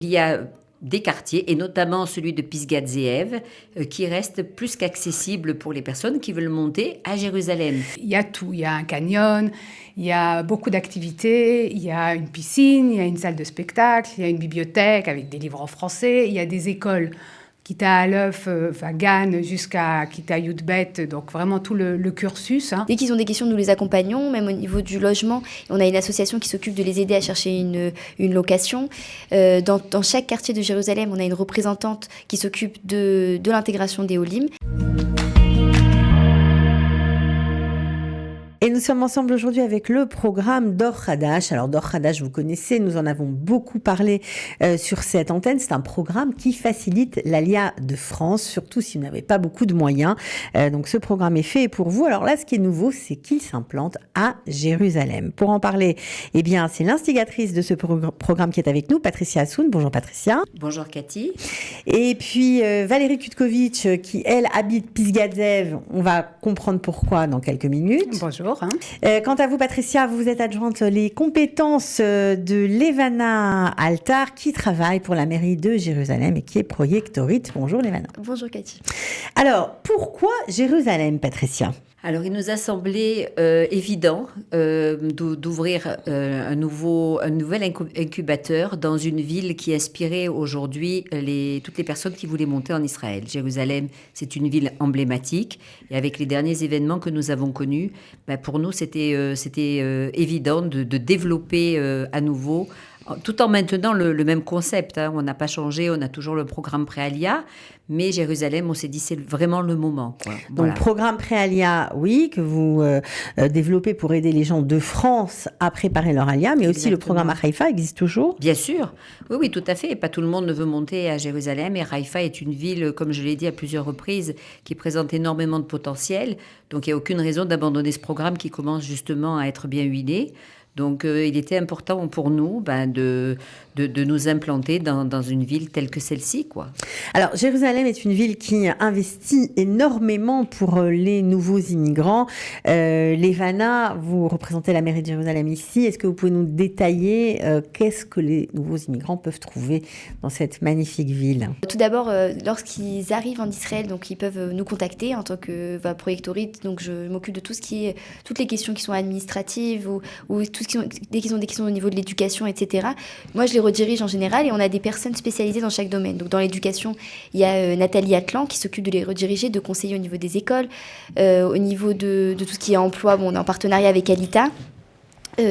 Il y a des quartiers, et notamment celui de Pisgat Ze'ev, qui reste plus qu'accessible pour les personnes qui veulent monter à Jérusalem. Il y a tout, il y a un canyon, il y a beaucoup d'activités, il y a une piscine, il y a une salle de spectacle, il y a une bibliothèque avec des livres en français, il y a des écoles, Kita Aleph, Gan, jusqu'à Kita Yudbet, donc vraiment tout le cursus. Dès qu'ils ont des questions, nous les accompagnons, même au niveau du logement. On a une association qui s'occupe de les aider à chercher une location. Dans chaque quartier de Jérusalem, on a une représentante qui s'occupe de l'intégration des Olim. Et nous sommes ensemble aujourd'hui avec le programme Dor Hadash. Alors Dor Hadash, vous connaissez, nous en avons beaucoup parlé sur cette antenne. C'est un programme qui facilite l'Alia de France, surtout si vous n'avez pas beaucoup de moyens. Donc ce programme est fait pour vous. Alors là, ce qui est nouveau, c'est qu'il s'implante à Jérusalem. Pour en parler, eh bien, c'est l'instigatrice de ce programme qui est avec nous, Patricia Assoun. Bonjour Patricia. Bonjour Cathy. Et puis Valérie Kutkovitch, qui elle habite Pisgat Ze'ev. On va comprendre pourquoi dans quelques minutes. Bonjour. Quant à vous, Patricia, vous êtes adjointe les compétences de Levana Altar, qui travaille pour la mairie de Jérusalem et qui est projectorite. Bonjour Levana. Bonjour Cathy. Alors, pourquoi Jérusalem, Patricia ? Alors, il nous a semblé évident d'ouvrir un nouvel incubateur dans une ville qui inspirait aujourd'hui toutes les personnes qui voulaient monter en Israël. Jérusalem, c'est une ville emblématique. Et avec les derniers événements que nous avons connus, pour nous, c'était évident de développer à nouveau, tout en maintenant le même concept. On n'a pas changé, on a toujours le programme Préalia, mais Jérusalem, on s'est dit c'est vraiment le moment. Donc, programme Préalia, oui, que vous développez pour aider les gens de France à préparer leur Alia, mais aussi le programme à Haïfa existe toujours ? Bien sûr, oui, tout à fait. Pas tout le monde ne veut monter à Jérusalem, et Haïfa est une ville, comme je l'ai dit à plusieurs reprises, qui présente énormément de potentiel. Donc, il n'y a aucune raison d'abandonner ce programme qui commence justement à être bien huilé. Donc, il était important pour nous de nous implanter dans une ville telle que celle-ci, quoi. Alors, Jérusalem est une ville qui investit énormément pour les nouveaux immigrants. Levana, vous représentez la mairie de Jérusalem ici. Est-ce que vous pouvez nous détailler qu'est-ce que les nouveaux immigrants peuvent trouver dans cette magnifique ville ? Tout d'abord, lorsqu'ils arrivent en Israël, donc ils peuvent nous contacter en tant que projectorite. Donc, je m'occupe de toutes les questions qui sont administratives ou dès qu'ils ont des questions au niveau de l'éducation, etc. Moi, je les redirige en général et on a des personnes spécialisées dans chaque domaine. Donc, dans l'éducation, il y a Nathalie Atlan qui s'occupe de les rediriger, de conseiller au niveau des écoles. Au niveau de tout ce qui est emploi, on est en partenariat avec Alita.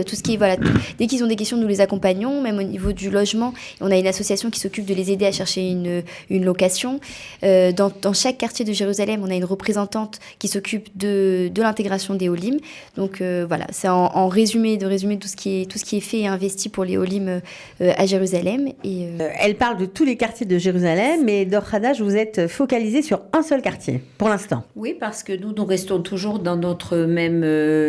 Tout ce qui est, dès qu'ils ont des questions, nous les accompagnons, même au niveau du logement. On a une association qui s'occupe de les aider à chercher une location. Dans chaque quartier de Jérusalem, on a une représentante qui s'occupe de l'intégration des Olim. Donc c'est en résumé tout ce qui est fait et investi pour les Olim à Jérusalem. Elle parle de tous les quartiers de Jérusalem, mais Dor Hadash, vous êtes focalisé sur un seul quartier, pour l'instant. Oui, parce que nous restons toujours dans notre même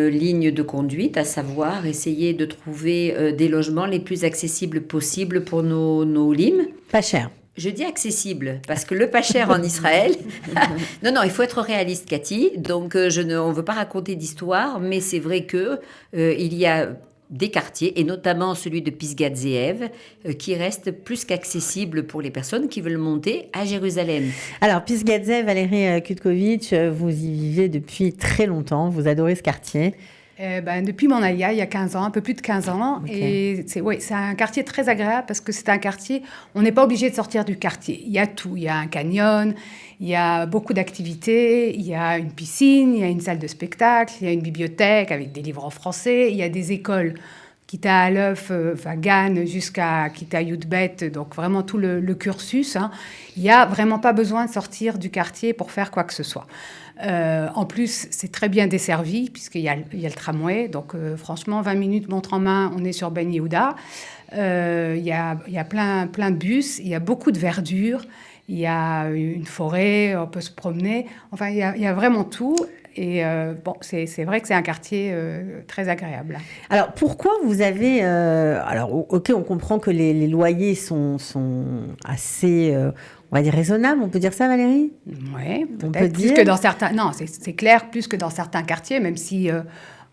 ligne de conduite, à savoir essayer de trouver des logements les plus accessibles possibles pour nos Olim. Pas cher. Je dis accessible, parce que le pas cher en Israël... Non, il faut être réaliste, Cathy. Donc, on ne veut pas raconter d'histoire, mais c'est vrai qu'il y a des quartiers, et notamment celui de Pisgat Ze'ev, qui reste plus qu'accessible pour les personnes qui veulent monter à Jérusalem. Alors, Pisgat Ze'ev, Valérie Kutkovitch, vous y vivez depuis très longtemps, vous adorez ce quartier. Depuis mon alia, il y a 15 ans, un peu plus de 15 ans. Okay. Et c'est un quartier très agréable parce que c'est un quartier, on n'est pas obligé de sortir du quartier. Il y a tout, il y a un canyon, il y a beaucoup d'activités, il y a une piscine, il y a une salle de spectacle, il y a une bibliothèque avec des livres en français, il y a des écoles, Kita Aleph, Gan, jusqu'à Kita Yudbet, donc vraiment tout le cursus. Il n'y a vraiment pas besoin de sortir du quartier pour faire quoi que ce soit. En plus, c'est très bien desservi puisqu'il y a le tramway. Donc, franchement, 20 minutes montre en main, on est sur Ben Yehuda. Il y a plein de bus, il y a beaucoup de verdure, il y a une forêt, on peut se promener. Enfin, il y a vraiment tout. Et c'est vrai que c'est un quartier très agréable. Alors, pourquoi vous avez... OK, on comprend que les loyers sont assez... on va dire raisonnable, on peut dire ça, Valérie ? Oui, peut-être plus que dans certains... Non, c'est clair, plus que dans certains quartiers, même si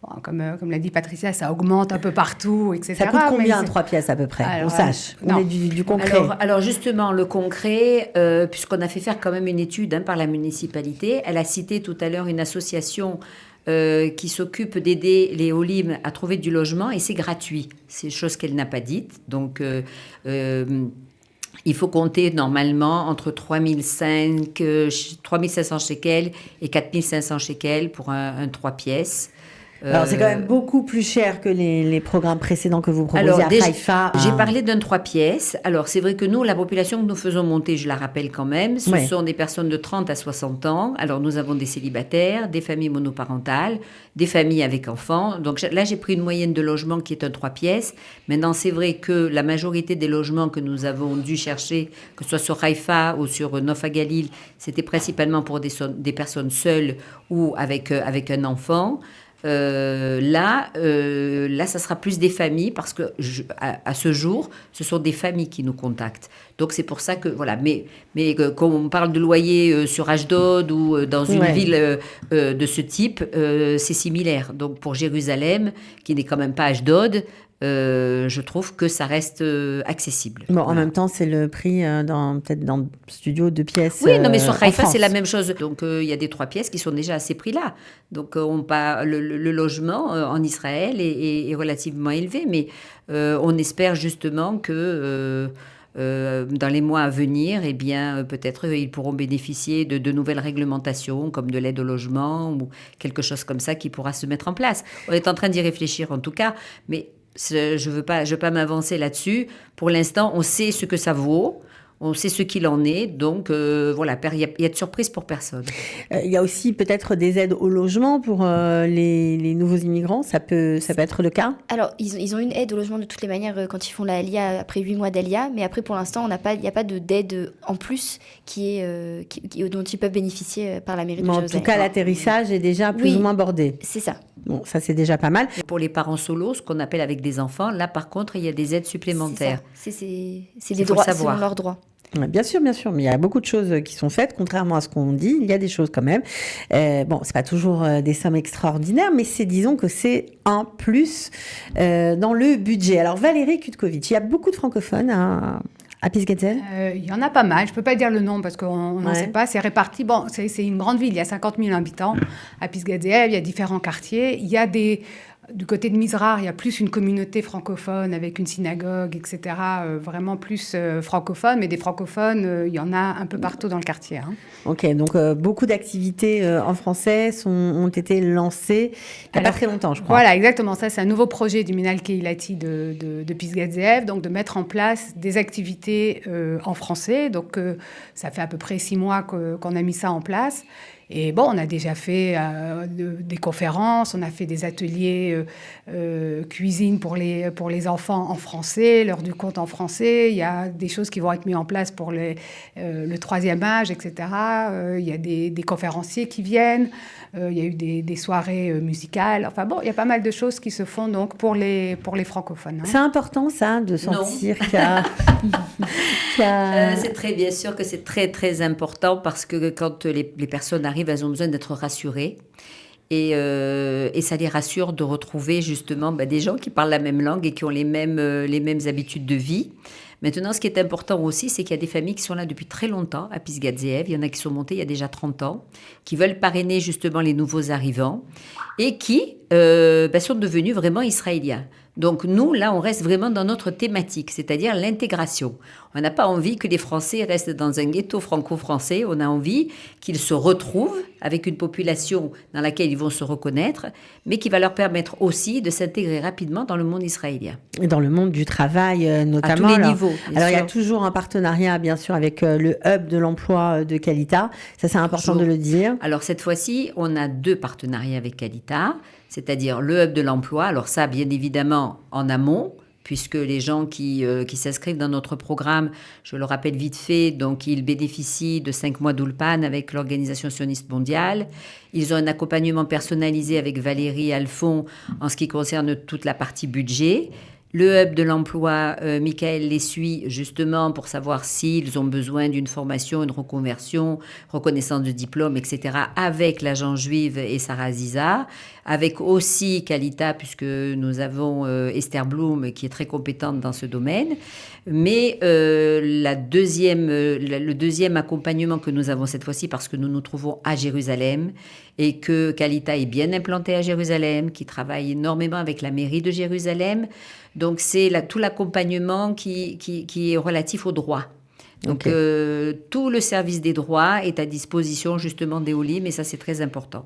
Bon, comme l'a dit Patricia, ça augmente un peu partout, etc. Ça coûte combien, mais 3 pièces à peu près? Alors, On sache. On non. est du concret. Alors justement, le concret, puisqu'on a fait faire quand même une étude par la municipalité, elle a cité tout à l'heure une association qui s'occupe d'aider les Olim à trouver du logement et c'est gratuit. C'est chose qu'elle n'a pas dite. Donc, il faut compter normalement entre 3500 shekels et 4500 shekels pour un 3 pièces. Alors, c'est quand même beaucoup plus cher que les programmes précédents que vous proposiez Alors, à déjà, Haïfa. j'ai parlé d'un 3 pièces. Alors, c'est vrai que nous, la population que nous faisons monter, je la rappelle quand même, ce sont des personnes de 30 à 60 ans. Alors, nous avons des célibataires, des familles monoparentales, des familles avec enfants. Donc là, j'ai pris une moyenne de logement qui est un 3 pièces. Maintenant, c'est vrai que la majorité des logements que nous avons dû chercher, que ce soit sur Haïfa ou sur Nofa Galil, c'était principalement pour des personnes seules ou avec un enfant. Là, ça sera plus des familles parce que à ce jour, ce sont des familles qui nous contactent. Donc c'est pour ça que voilà. Mais quand on parle de loyer sur Ashdod ou dans une ville de ce type, c'est similaire. Donc pour Jérusalem, qui n'est quand même pas Ashdod. Je trouve que ça reste accessible. Bon, en même temps, c'est le prix peut-être dans le studio 2 pièces. Oui, non, mais sur Haïfa, c'est la même chose. Donc, il y a des 3 pièces qui sont déjà à ces prix-là. Donc, le logement en Israël est relativement élevé, mais on espère justement que dans les mois à venir, eh bien, peut-être ils pourront bénéficier de nouvelles réglementations, comme de l'aide au logement ou quelque chose comme ça qui pourra se mettre en place. On est en train d'y réfléchir en tout cas, mais je veux pas m'avancer là-dessus. Pour l'instant, on sait ce que ça vaut. On sait ce qu'il en est, donc voilà, il y a de surprises pour personne. Il y a aussi peut-être des aides au logement pour les nouveaux immigrants, ça peut être le cas? Alors, ils ont une aide au logement de toutes les manières quand ils font la Aliyah, après 8 mois d'Aliyah, mais après, pour l'instant, il n'y a pas d'aide en plus dont ils peuvent bénéficier par la mairie de Jérusalem. En tout cas, l'atterrissage est déjà plus ou moins bordé. C'est ça. Bon, ça, c'est déjà pas mal. Pour les parents solos, ce qu'on appelle avec des enfants, là, par contre, il y a des aides supplémentaires. C'est des droits, selon leurs droits. Bien sûr, mais il y a beaucoup de choses qui sont faites, contrairement à ce qu'on dit, il y a des choses quand même. Bon, c'est pas toujours des sommes extraordinaires, mais disons que c'est un plus dans le budget. Alors Valérie Kutkovitch, il y a beaucoup de francophones à Pisgah Ze'ev? Il y en a pas mal. Je peux pas dire le nom parce qu'on n'en sait pas. C'est réparti. Bon, c'est une grande ville. Il y a 50 000 habitants à Pisgah Ze'ev. Il y a différents quartiers. Il y a du côté de Mizrar, il y a plus une communauté francophone avec une synagogue, etc. Vraiment plus francophone, mais des francophones, il y en a un peu partout dans le quartier. Hein. Ok, donc beaucoup d'activités en français ont été lancées il n'y a pas très longtemps, je crois. Voilà, exactement. Ça, c'est un nouveau projet du Minal Kehilati de Pisgah Ze'ev, donc de mettre en place des activités en français. Donc, ça fait à peu près 6 mois qu'on a mis ça en place. Et bon, on a déjà fait des conférences, on a fait des ateliers cuisine pour les enfants en français, l'heure du conte en français. Il y a des choses qui vont être mises en place pour le 3e âge, etc. Il y a des conférenciers qui viennent. Il y a eu des soirées musicales. Enfin bon, il y a pas mal de choses qui se font donc pour les francophones. Hein. C'est important ça, de sentir qu'il y a... C'est bien sûr que c'est très très important parce que quand les personnes arrivent, elles ont besoin d'être rassurées. Et ça les rassure de retrouver justement des gens qui parlent la même langue et qui ont les mêmes habitudes de vie. Maintenant, ce qui est important aussi, c'est qu'il y a des familles qui sont là depuis très longtemps à Pisgah Ze'ev. Il y en a qui sont montées il y a déjà 30 ans, qui veulent parrainer justement les nouveaux arrivants et qui sont devenus vraiment israéliens. Donc nous, là, on reste vraiment dans notre thématique, c'est-à-dire l'intégration. On n'a pas envie que les Français restent dans un ghetto franco-français, on a envie qu'ils se retrouvent avec une population dans laquelle ils vont se reconnaître, mais qui va leur permettre aussi de s'intégrer rapidement dans le monde israélien. Et dans le monde du travail, notamment. À tous les niveaux. Alors, il y a toujours un partenariat, bien sûr, avec le hub de l'emploi de Kalita. Ça, c'est important de le dire. Alors, cette fois-ci, on a 2 partenariats avec Kalita, c'est-à-dire le hub de l'emploi. Alors ça, bien évidemment, en amont, puisque les gens qui s'inscrivent dans notre programme, je le rappelle vite fait, donc ils bénéficient de 5 mois d'Ulpan avec l'Organisation sioniste mondiale. Ils ont un accompagnement personnalisé avec Valérie Alphon en ce qui concerne toute la partie budget. Le hub de l'emploi, Michael les suit justement pour savoir s'ils ont besoin d'une formation, une reconversion, reconnaissance de diplôme, etc. avec l'agent juive et Sarah Aziza, avec aussi Kalita, puisque nous avons Esther Blum qui est très compétente dans ce domaine. Mais le deuxième accompagnement que nous avons cette fois-ci, parce que nous nous trouvons à Jérusalem et que Kalita est bien implantée à Jérusalem, qui travaille énormément avec la mairie de Jérusalem. Donc, c'est tout l'accompagnement qui est relatif aux droits. Donc, tout le service des droits est à disposition justement d'Eolim, et ça, c'est très important.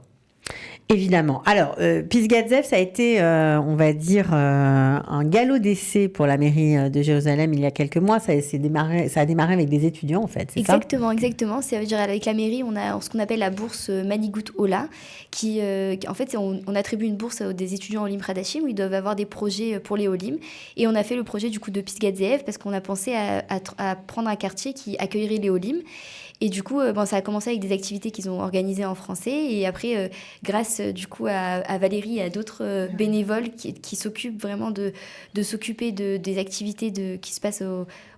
Évidemment. Alors, Pisgat Ze'ev, ça a été, on va dire, un galop d'essai pour la mairie de Jérusalem il y a quelques mois. Ça a démarré avec des étudiants, en fait, c'est exactement, ça ? Exactement. Ça veut dire, avec la mairie, on a ce qu'on appelle la bourse Manigout Ola, qui en fait, on attribue une bourse à des étudiants Olim Hadashim où ils doivent avoir des projets pour les Olim. Et on a fait le projet, du coup, de Pisgat Ze'ev parce qu'on a pensé à prendre un quartier qui accueillerait les Olim. Et du coup, ça a commencé avec des activités qu'ils ont organisées en français. Et après, grâce du coup à Valérie et à d'autres bénévoles qui s'occupent vraiment de s'occuper des activités qui se passent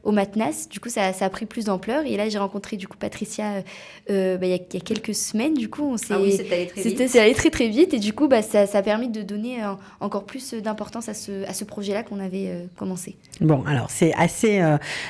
au Matnas, du coup, ça a pris plus d'ampleur. Et là, j'ai rencontré du coup Patricia il y a quelques semaines. Du coup, c'est allé très vite. C'est allé très très vite. Et du coup, ça a permis de donner encore plus d'importance à ce projet-là qu'on avait commencé. Bon, alors c'est assez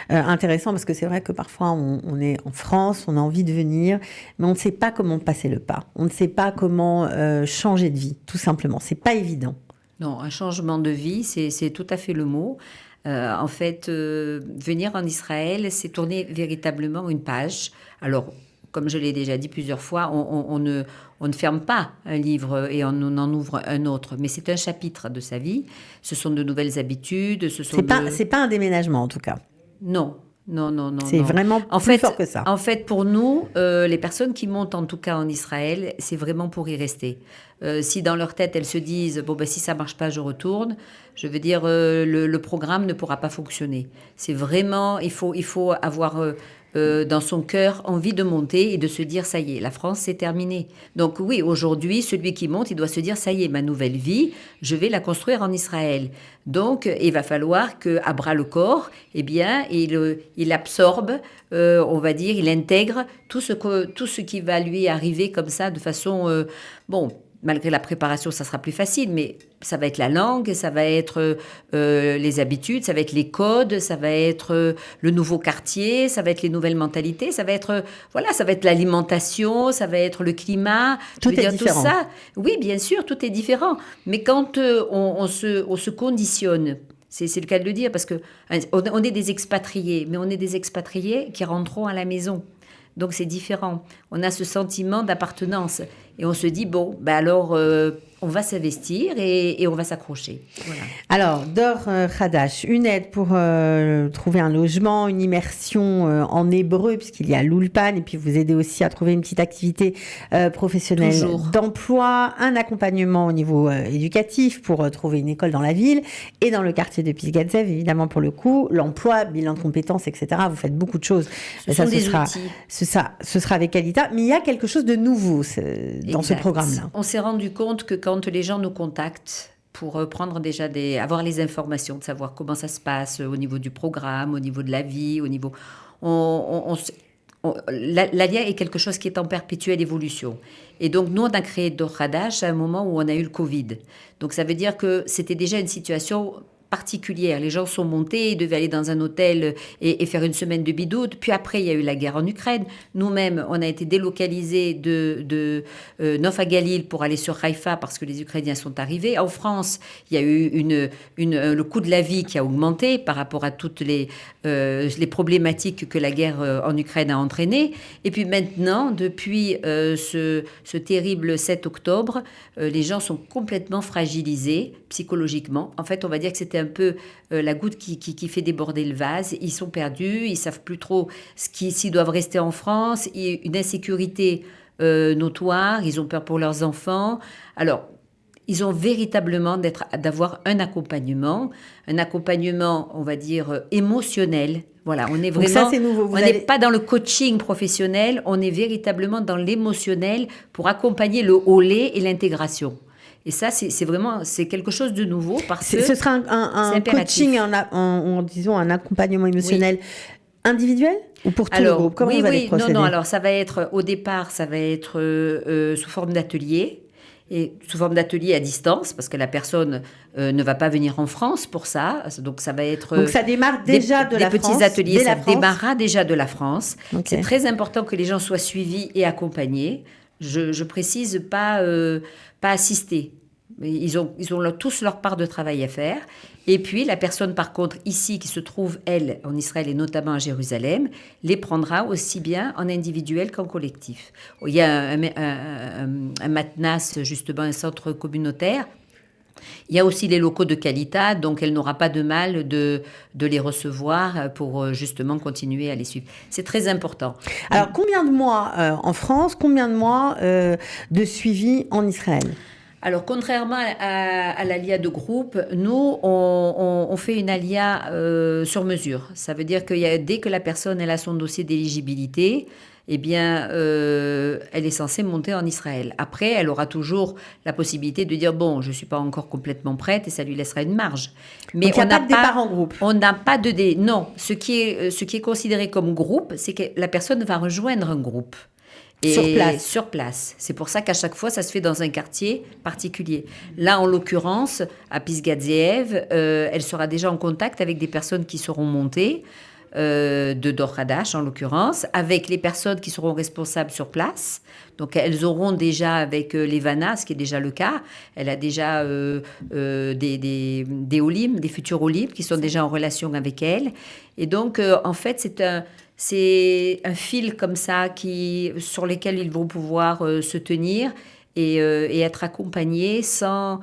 intéressant parce que c'est vrai que parfois on est en France, on a envie de venir, mais on ne sait pas comment passer le pas. On ne sait pas comment changer de vie, tout simplement. C'est pas évident. Non, un changement de vie, c'est tout à fait le mot. En fait, venir en Israël, c'est tourner véritablement une page. Alors, comme je l'ai déjà dit plusieurs fois, on ne ferme pas un livre et on en ouvre un autre, mais c'est un chapitre de sa vie. Ce sont de nouvelles habitudes. C'est pas un déménagement, en tout cas. Non. C'est vraiment plus fort que ça. En fait, pour nous, les personnes qui montent en tout cas en Israël, c'est vraiment pour y rester. Si dans leur tête, elles se disent « si ça marche pas, je retourne », je veux dire, le programme ne pourra pas fonctionner. C'est vraiment, il faut avoir dans son cœur envie de monter et de se dire « ça y est, la France, c'est terminé ». Donc oui, aujourd'hui, celui qui monte, il doit se dire « ça y est, ma nouvelle vie, je vais la construire en Israël ». Donc, il va falloir qu'à bras le corps, il absorbe, on va dire, il intègre tout ce qui va lui arriver comme ça, de façon, malgré la préparation, ça sera plus facile, mais ça va être la langue, ça va être les habitudes, ça va être les codes, ça va être le nouveau quartier, ça va être les nouvelles mentalités, ça va être l'alimentation, ça va être le climat. Tout est différent. Tout ça, oui, bien sûr, tout est différent. Mais quand on se conditionne, c'est le cas de le dire, parce que on est des expatriés, mais on est des expatriés qui rentreront à la maison. Donc c'est différent. On a ce sentiment d'appartenance. Et on se dit, alors, on va s'investir et on va s'accrocher. Voilà. Alors, Dor Hadash, une aide pour trouver un logement, une immersion en hébreu, puisqu'il y a l'Ulpan, et puis vous aidez aussi à trouver une petite activité professionnelle d'emploi, un accompagnement au niveau éducatif pour trouver une école dans la ville, et dans le quartier de Pisgat Ze'ev, évidemment, pour le coup, l'emploi, bilan de compétences, etc. Vous faites beaucoup de choses. Ce sont des outils. Ce sera avec Kalita, mais il y a quelque chose de nouveau dans ce programme-là. On s'est rendu compte que quand les gens nous contactent pour prendre déjà avoir les informations, de savoir comment ça se passe au niveau du programme, au niveau de la vie, au niveau... L'ALIA est quelque chose qui est en perpétuelle évolution. Et donc, nous, on a créé Dor Hadash à un moment où on a eu le Covid. Donc, ça veut dire que c'était déjà une situation particulière. Les gens sont montés, ils devaient aller dans un hôtel et faire une semaine de bidoute. Puis après, il y a eu la guerre en Ukraine. Nous-mêmes, on a été délocalisés de Nof Galil pour aller sur Haïfa parce que les Ukrainiens sont arrivés. En France, il y a eu le coût de la vie qui a augmenté par rapport à toutes les problématiques que la guerre en Ukraine a entraînées. Et puis maintenant, depuis ce terrible 7 octobre, les gens sont complètement fragilisés psychologiquement. En fait, on va dire que c'était un peu la goutte qui fait déborder le vase. Ils sont perdus, ils savent plus trop s'ils doivent rester en France. Il y a une insécurité notoire, ils ont peur pour leurs enfants. Alors, ils ont véritablement d'avoir un accompagnement, on va dire, émotionnel. Voilà, on est vraiment, donc ça, c'est nouveau. On n'est pas dans le coaching professionnel, on est véritablement dans l'émotionnel pour accompagner le olé et l'intégration. Et ça, c'est vraiment quelque chose de nouveau parce que ce sera un coaching, disons un accompagnement émotionnel individuel ou pour tout le groupe? Comment vous allez procéder? Non. Alors, ça va être, au départ, ça va être sous forme d'atelier. Et sous forme d'atelier à distance, parce que la personne ne va pas venir en France pour ça. Donc, ça va être... Donc, ça démarre déjà de la France. Des petits ateliers, ça démarrera déjà de la France. Okay. C'est très important que les gens soient suivis et accompagnés. Je précise pas assistés. Ils ont tous leur part de travail à faire. Et puis, la personne, par contre, ici, qui se trouve, elle, en Israël et notamment à Jérusalem, les prendra aussi bien en individuel qu'en collectif. Il y a un matnas, justement, un centre communautaire. Il y a aussi les locaux de Kalita, donc elle n'aura pas de mal de les recevoir pour justement continuer à les suivre. C'est très important. Alors, combien de mois en France, combien de mois de suivi en Israël? Alors, contrairement à l'ALIA de groupe, nous, on fait une ALIA sur mesure. Ça veut dire que dès que la personne elle a son dossier d'éligibilité, eh bien, elle est censée monter en Israël. Après, elle aura toujours la possibilité de dire, bon, je ne suis pas encore complètement prête, et ça lui laissera une marge. Mais donc, il n'y a pas de départ en groupe? On n'a pas de... Non, ce qui est considéré comme groupe, c'est que la personne va rejoindre un groupe. Sur place. C'est pour ça qu'à chaque fois, ça se fait dans un quartier particulier. Là, en l'occurrence, à Pisgat Ze'ev, elle sera déjà en contact avec des personnes qui seront montées, de Dor Hadash en l'occurrence, avec les personnes qui seront responsables sur place. Donc, elles auront déjà avec Levana, ce qui est déjà le cas, elle a déjà des Olim, des futurs Olim qui sont déjà en relation avec elle. Et donc, en fait, c'est un fil comme ça sur lequel ils vont pouvoir se tenir et être accompagnés sans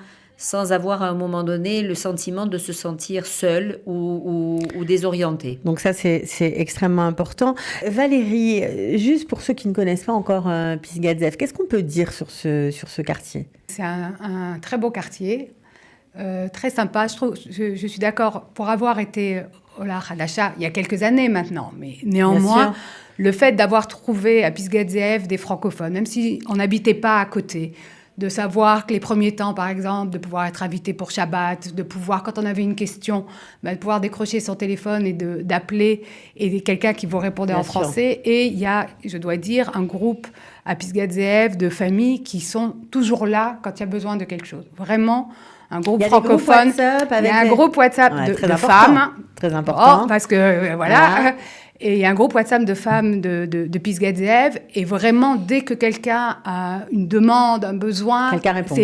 avoir à un moment donné le sentiment de se sentir seul ou désorienté. Donc ça, c'est extrêmement important. Valérie, juste pour ceux qui ne connaissent pas encore Pisgat Ze'ev, qu'est-ce qu'on peut dire sur ce quartier? C'est un très beau quartier, très sympa. Je suis d'accord, pour avoir été au La Hadasha il y a quelques années maintenant, mais néanmoins, le fait d'avoir trouvé à Pisgat Ze'ev des francophones, même si on n'habitait pas à côté, de savoir que les premiers temps, par exemple, de pouvoir être invité pour Shabbat, de pouvoir, quand on avait une question, de pouvoir décrocher son téléphone et d'appeler, et quelqu'un qui vous répondait en français. Et il y a, je dois dire, un groupe à Pisgat Ze'ev de familles qui sont toujours là quand il y a besoin de quelque chose. Vraiment, un groupe francophone. Il y a un groupe WhatsApp de femmes. Très important. Parce que, voilà. Et il y a un groupe WhatsApp de femmes de Pisgat Ze'ev. Et vraiment, dès que quelqu'un a une demande, un besoin, quelqu'un répond.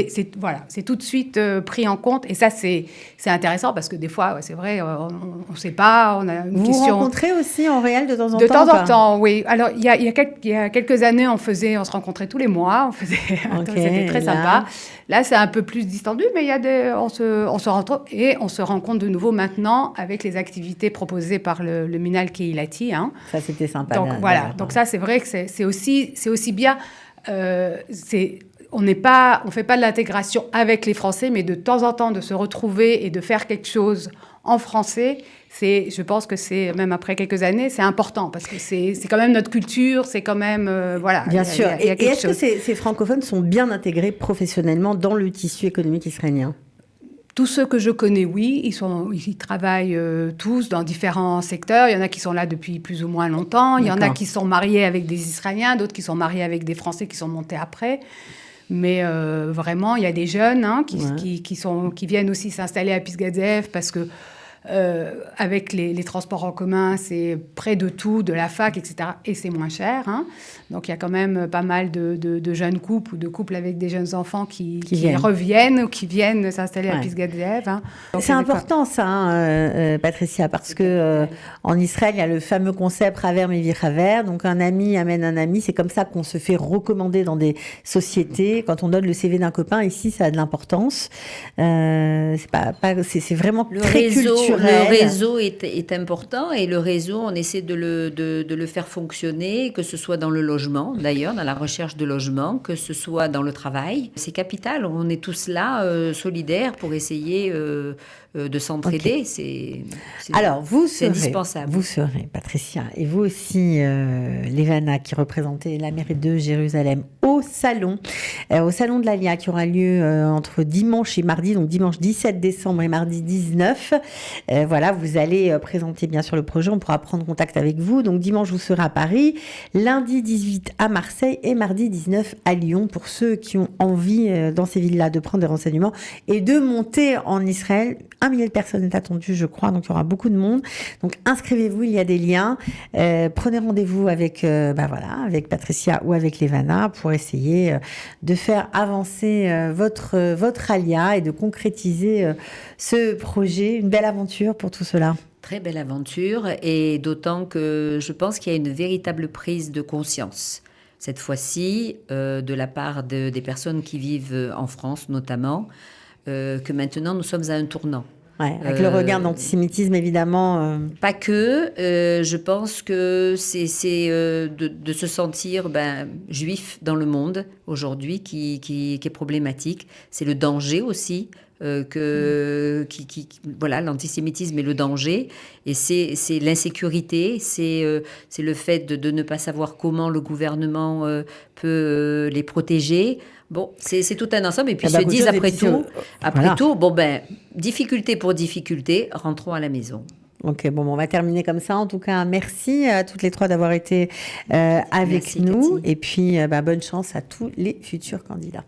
C'est tout de suite pris en compte. Et ça, c'est intéressant parce que des fois, c'est vrai, on ne sait pas, on a une question. Vous rencontrez aussi en réel de temps en temps? De temps en temps, oui. Alors, il y a quelques années, on se rencontrait tous les mois. C'était très sympa. Là, c'est un peu plus distendu, mais on se rencontre et on se rencontre de nouveau maintenant avec les activités proposées par le Minal Kehilati. Hein. Ça, c'était sympa. Donc, voilà. Donc, ça, c'est vrai que c'est aussi bien. On ne fait pas de l'intégration avec les Français, mais de temps en temps, de se retrouver et de faire quelque chose en français, je pense que c'est, même après quelques années, c'est important, parce que c'est quand même notre culture, c'est quand même, voilà. Bien sûr. Y a et est-ce que ces francophones sont bien intégrés professionnellement dans le tissu économique israélien? Tous ceux que je connais, oui, ils travaillent tous dans différents secteurs. Il y en a qui sont là depuis plus ou moins longtemps. Il y en a qui sont mariés avec des Israéliens, d'autres qui sont mariés avec des Français qui sont montés après. Mais vraiment, il y a des jeunes qui viennent aussi s'installer à Pisgat Ze'ev parce que avec les transports en commun, c'est près de tout, de la fac, etc. Et c'est moins cher. Hein. Donc, il y a quand même pas mal de jeunes couples ou de couples avec des jeunes enfants qui reviennent ou qui viennent s'installer à Pisgat Ze'ev. Hein. C'est important, ça, Patricia, parce que en Israël, il y a le fameux concept Raver Mevir Raver. Donc, un ami amène un ami. C'est comme ça qu'on se fait recommander dans des sociétés. Quand on donne le CV d'un copain, ici, ça a de l'importance. C'est vraiment très culturel. Le réseau est important et le réseau, on essaie de le faire fonctionner, que ce soit dans le logement, d'ailleurs, dans la recherche de logement, que ce soit dans le travail. C'est capital, on est tous là, solidaires, pour essayer de s'entraider. Ok. C'est Alors, c'est indispensable. Vous serez, Patricia, et vous aussi, Levana, qui représentez la mairie de Jérusalem au salon de l'Alia, qui aura lieu entre dimanche et mardi, donc dimanche 17 décembre et mardi 19. Voilà, vous allez présenter bien sûr le projet, on pourra prendre contact avec vous. Donc dimanche, vous serez à Paris, lundi 18 à Marseille et mardi 19 à Lyon, pour ceux qui ont envie, dans ces villes-là, de prendre des renseignements et de monter en Israël. 1 million de personnes est attendu, je crois, donc il y aura beaucoup de monde. Donc inscrivez-vous, il y a des liens. Prenez rendez-vous avec, avec Patricia ou avec Levana pour essayer de faire avancer votre alia et de concrétiser ce projet. Une belle aventure pour tout cela. Très belle aventure, et d'autant que je pense qu'il y a une véritable prise de conscience, cette fois-ci, de la part des personnes qui vivent en France notamment, que maintenant nous sommes à un tournant. Ouais, avec le regard d'antisémitisme, évidemment. Pas que, je pense que c'est de se sentir juif dans le monde aujourd'hui qui est problématique. C'est le danger aussi, voilà, l'antisémitisme et le danger. Et c'est l'insécurité, c'est le fait de ne pas savoir comment le gouvernement peut les protéger. Bon, c'est tout un ensemble. Et puis se disent après tout, difficulté pour difficulté, rentrons à la maison. Ok, bon, on va terminer comme ça. En tout cas, merci à toutes les trois d'avoir été avec nous. Cathy. Et puis, bonne chance à tous les futurs candidats.